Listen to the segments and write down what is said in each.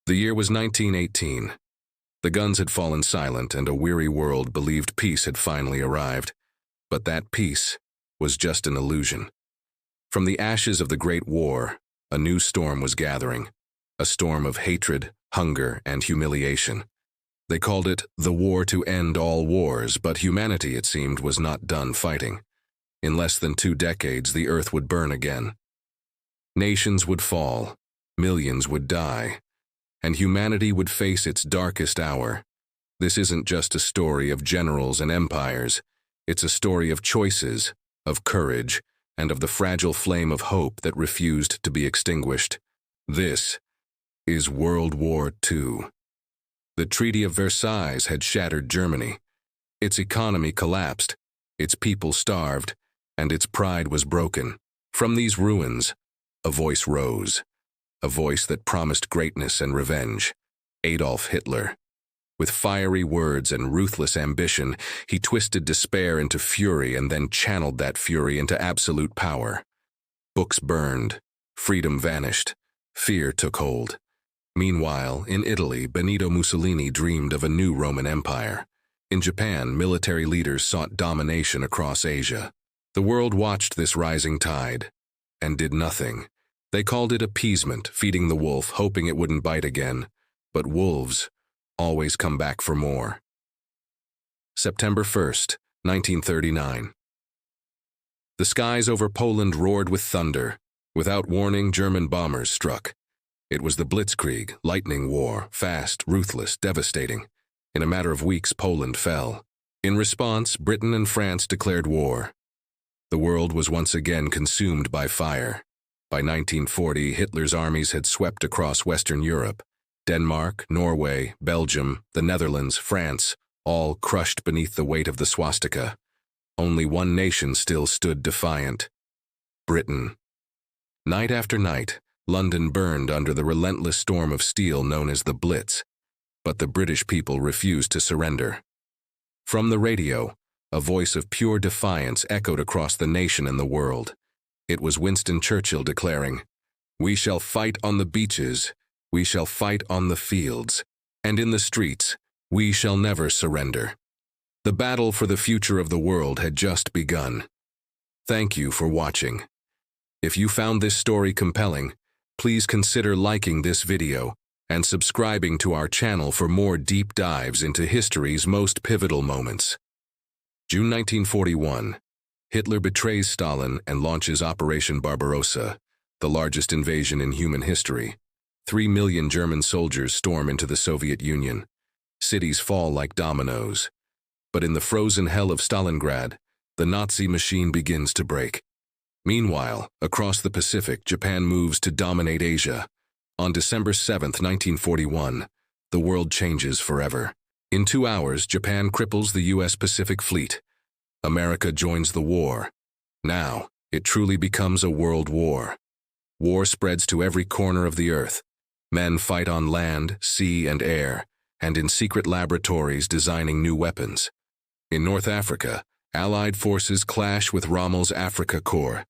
The year was 1918. The guns had fallen silent and a weary world believed peace had finally arrived. But that peace was just an illusion. From the ashes of the Great War, a new storm was gathering, a storm of hatred, hunger, and humiliation. They called it the war to end all wars, but humanity, it seemed, was not done fighting. In less than 2 decades, the earth would burn again. Nations would fall, millions would die, and humanity would face its darkest hour. This isn't just a story of generals and empires. It's a story of choices, of courage, and of the fragile flame of hope that refused to be extinguished. This is World War II. The Treaty of Versailles had shattered Germany. Its economy collapsed, its people starved, and its pride was broken. From these ruins, a voice rose, a voice that promised greatness and revenge. Adolf Hitler. With fiery words and ruthless ambition, he twisted despair into fury and then channeled that fury into absolute power. Books burned, freedom vanished, fear took hold. Meanwhile, in Italy, Benito Mussolini dreamed of a new Roman Empire. In Japan, military leaders sought domination across Asia. The world watched this rising tide and did nothing. They called it appeasement, feeding the wolf, hoping it wouldn't bite again. But wolves always come back for more. September 1st, 1939. The skies over Poland roared with thunder. Without warning, German bombers struck. It was the Blitzkrieg, lightning war, fast, ruthless, devastating. In a matter of weeks, Poland fell. In response, Britain and France declared war. The world was once again consumed by fire. By 1940, Hitler's armies had swept across Western Europe. Denmark, Norway, Belgium, the Netherlands, France, all crushed beneath the weight of the swastika. Only one nation still stood defiant: Britain. Night after night, London burned under the relentless storm of steel known as the Blitz, but the British people refused to surrender. From the radio, a voice of pure defiance echoed across the nation and the world. It was Winston Churchill declaring, "We shall fight on the beaches, we shall fight on the fields, and in the streets, we shall never surrender." The battle for the future of the world had just begun. Thank you for watching. If you found this story compelling, please consider liking this video and subscribing to our channel for more deep dives into history's most pivotal moments. June 1941. Hitler betrays Stalin and launches Operation Barbarossa, the largest invasion in human history. 3 million German soldiers storm into the Soviet Union. Cities fall like dominoes. But in the frozen hell of Stalingrad, the Nazi machine begins to break. Meanwhile, across the Pacific, Japan moves to dominate Asia. On December 7, 1941, the world changes forever. In 2 hours, Japan cripples the U.S. Pacific Fleet. America joins the war. Now, it truly becomes a world war. War spreads to every corner of the earth. Men fight on land, sea, and air, and in secret laboratories designing new weapons. In North Africa, Allied forces clash with Rommel's Afrika Korps.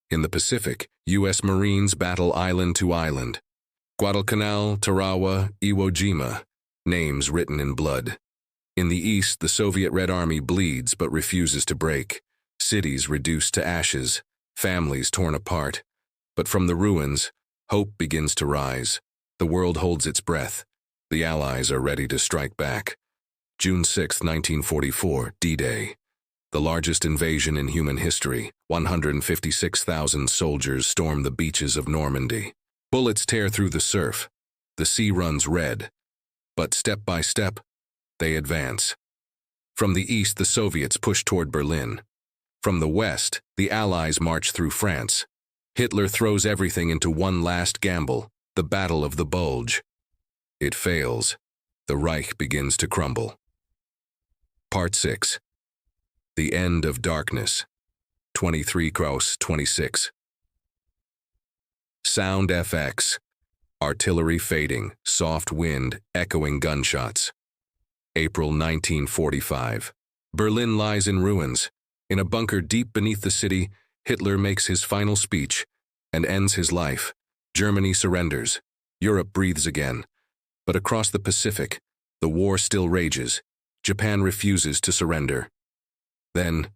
In the Pacific, U.S. Marines battle island to island. Guadalcanal, Tarawa, Iwo Jima, names written in blood. In the east, the Soviet Red Army bleeds but refuses to break. Cities reduced to ashes, families torn apart. But from the ruins, hope begins to rise. The world holds its breath. The Allies are ready to strike back. June 6, 1944, D-Day. The largest invasion in human history. 156,000 soldiers storm the beaches of Normandy. Bullets tear through the surf. The sea runs red. But step by step, they advance. From the east, the Soviets push toward Berlin. From the west, the Allies march through France. Hitler throws everything into one last gamble, the Battle of the Bulge. It fails. The Reich begins to crumble. Part 6. The End of Darkness. 23 Kraus 26. Sound FX. Artillery fading, soft wind, echoing gunshots. April 1945. Berlin lies in ruins. In a bunker deep beneath the city, Hitler makes his final speech and ends his life. Germany surrenders. Europe breathes again. But across the Pacific, the war still rages. Japan refuses to surrender. Then,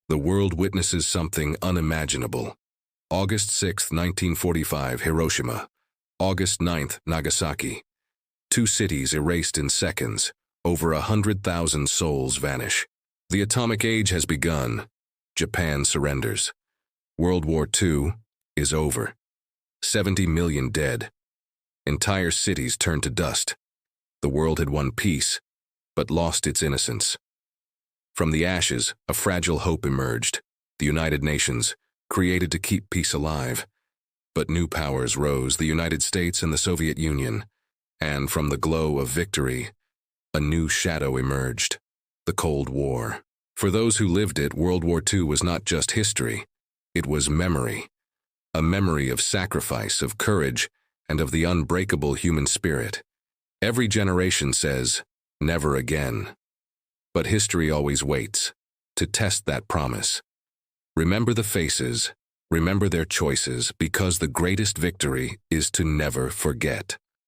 the world witnesses something unimaginable. August 6, 1945, Hiroshima. August 9, Nagasaki. Two cities erased in seconds. Over 100,000 souls vanish. The atomic age has begun. Japan surrenders. World War II is over. 70 million dead. Entire cities turned to dust. The world had won peace, but lost its innocence. From the ashes, a fragile hope emerged. The United Nations, created to keep peace alive. But new powers rose, the United States and the Soviet Union. And from the glow of victory, a new shadow emerged. The Cold War. For those who lived it, World War II was not just history. It was memory. A memory of sacrifice, of courage, and of the unbreakable human spirit. Every generation says, never again. But history always waits to test that promise. Remember the faces, remember their choices, because the greatest victory is to never forget.